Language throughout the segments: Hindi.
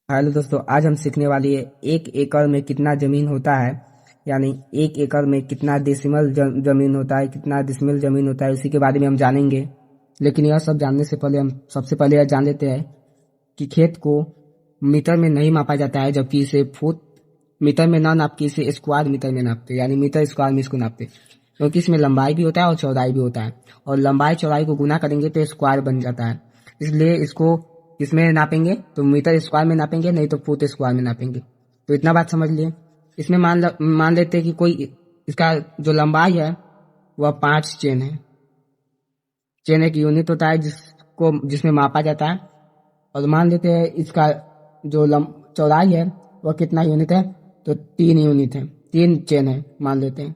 हेलो दोस्तों, आज हम सीखने वाली है 1 एकड़ में कितना जमीन होता है। यानी 1 एकड़ में कितना डेसिमल जमीन होता है, कितना डिसमिल जमीन होता है, उसी के बारे में हम जानेंगे। लेकिन यह सब जानने से पहले हम सबसे पहले यह जान लेते हैं कि खेत को मीटर में नहीं मापा जाता है, जबकि इसे फुट मीटर में ना नाप के इसे स्क्वायर मीटर में नापते, यानी मीटर स्क्वायर में इसको नापते, क्योंकि इसमें लंबाई भी होता है और चौड़ाई भी होता है, और लंबाई चौड़ाई को गुना करेंगे तो स्क्वायर बन जाता है। इसलिए इसको इसमें नापेंगे तो मीटर स्क्वायर में नापेंगे, नहीं तो फुट स्क्वायर में नापेंगे। तो इतना बात समझ लिए। इसमें मान लेते हैं कि कोई इसका जो लंबाई है वह 5 चेन है। चेन एक यूनिट होता है जिसमें मापा जाता है। और मान लेते हैं इसका जो चौड़ाई है वह कितना यूनिट है, तो 3 यूनिट है, 3 चेन है मान लेते हैं।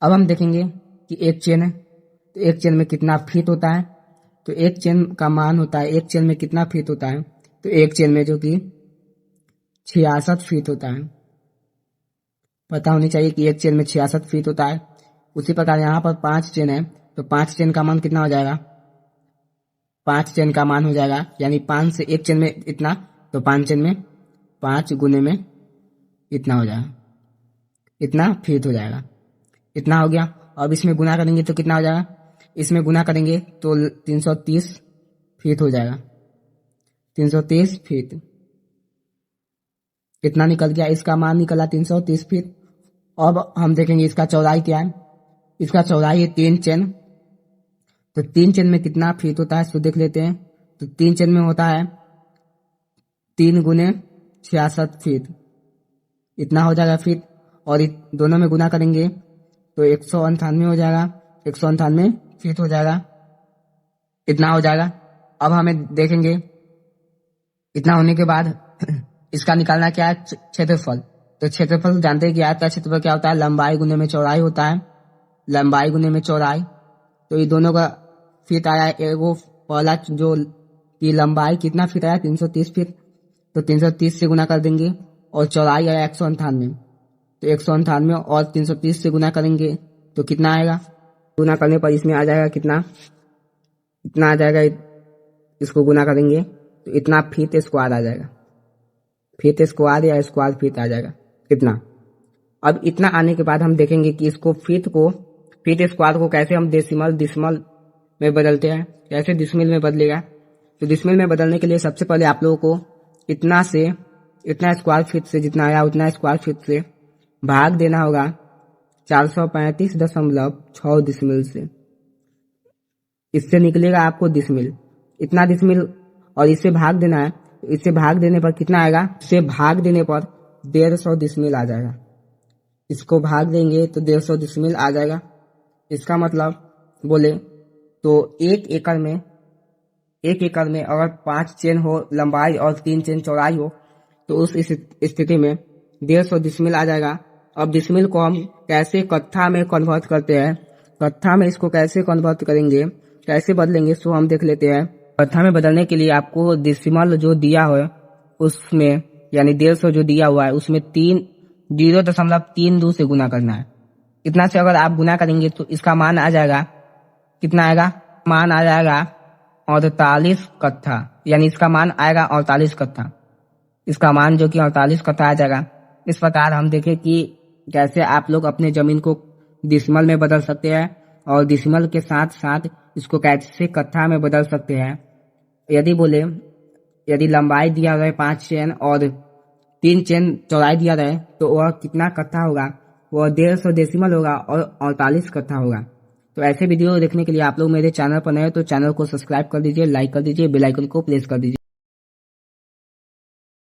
अब हम देखेंगे कि एक चेन है तो एक चेन में कितना फीट होता है। तो एक चेन का मान होता है, एक चेन में कितना फीट होता है, तो एक चेन में जो कि 66 फीट होता है। पता होनी चाहिए कि एक चेन में 66 फीट होता है। उसी प्रकार यहाँ पर 5 चेन है तो 5 चेन का मान कितना हो जाएगा, 5 चेन का मान हो जाएगा, यानी 5 से एक चेन में इतना, तो 5 चेन में 5 गुने में इतना हो जाएगा, इतना फीट हो जाएगा। इतना हो गया। अब इसमें गुना करेंगे तो कितना हो जाएगा, इसमें गुना करेंगे तो 330 फीट हो जाएगा। 330 फीट कितना निकल गया, इसका मान निकला 330 फीट। अब हम देखेंगे इसका चौड़ाई क्या है। इसका चौड़ाई है 3 चेन। तो 3 चेन में कितना फीट होता है तो देख लेते हैं। तो 3 चेन में होता है 3 गुने 66 फीट, इतना हो जाएगा फीट। और दोनों में गुना करेंगे तो 198 हो जाएगा, 198 फीट हो जाएगा, इतना हो जाएगा। अब हमें देखेंगे इतना होने के बाद इसका निकालना क्या है, क्षेत्रफल। तो क्षेत्रफल जानते हैं कि आयत का क्षेत्रफल क्या होता है, लंबाई गुने में चौड़ाई होता है, लंबाई गुने में चौड़ाई। तो ये दोनों का फीट आया, एगो पहला जो की लंबाई कितना फीट आया 330 फीट, तो 330 से गुना कर देंगे। और चौड़ाई आया 198, तो 198 और 330 से गुना करेंगे तो कितना आएगा, गुना करने पर इसमें आ जाएगा कितना, इतना आ जाएगा। इसको गुना करेंगे तो इतना फीट स्क्वायर आ जाएगा, फीट स्क्वायर या स्क्वायर फीट आ जाएगा इतना। अब इतना आने के बाद हम देखेंगे कि इसको फीट स्क्वायर को कैसे हम डिसमल में बदलते हैं, कैसे डिसमिल में बदलेगा। तो डिसमिल में बदलने के लिए सबसे पहले आप लोगों को इतना स्क्वायर फीट से जितना आया उतना स्क्वायर फीट से भाग देना होगा 435.6 डिसमिल से। इससे निकलेगा आपको डिसमिल, इतना डिसमिल। और इससे भाग देना है, इससे भाग देने पर कितना आएगा, इससे भाग देने पर 150 डिसमिल आ जाएगा। इसको भाग देंगे तो 150 डिसमिल आ जाएगा। इसका मतलब बोले तो 1 एकड़ में अगर 5 चेन हो लंबाई और 3 चेन चौड़ाई हो तो उस स्थिति में 150 डिसमिल आ जाएगा। अब डिसमिल को हम कैसे कट्ठा में कन्वर्ट करते हैं, कट्ठा में इसको कैसे कन्वर्ट करेंगे, कैसे बदलेंगे, सो हम देख लेते हैं। कट्ठा में बदलने के लिए आपको डिसिमल जो दिया हो उसमें, यानी 150 जो दिया हुआ है उसमें 0.32 से गुना करना है। इतना से अगर आप गुना करेंगे तो इसका मान आ जाएगा, कितना आएगा, मान आ जाएगा 48 कट्ठा, यानी इसका मान आएगा 48 कट्ठा। इसका मान जो कि 48 कट्ठा आ जाएगा। इस प्रकार हम देखें कि कैसे आप लोग अपने जमीन को डिसमल में बदल सकते हैं, और डिसमल के साथ साथ इसको कैसे कट्ठा में बदल सकते हैं। यदि लंबाई दिया रहे 5 चेन और 3 चेन चौड़ाई दिया रहे तो वह कितना कट्ठा होगा, वह 150 डेसिमल होगा और 48 कट्ठा होगा। तो ऐसे वीडियो देखने के लिए आप लोग मेरे चैनल पर नए हो तो चैनल को सब्सक्राइब कर दीजिए, लाइक कर दीजिए, बेल आइकन को प्रेस कर दीजिए।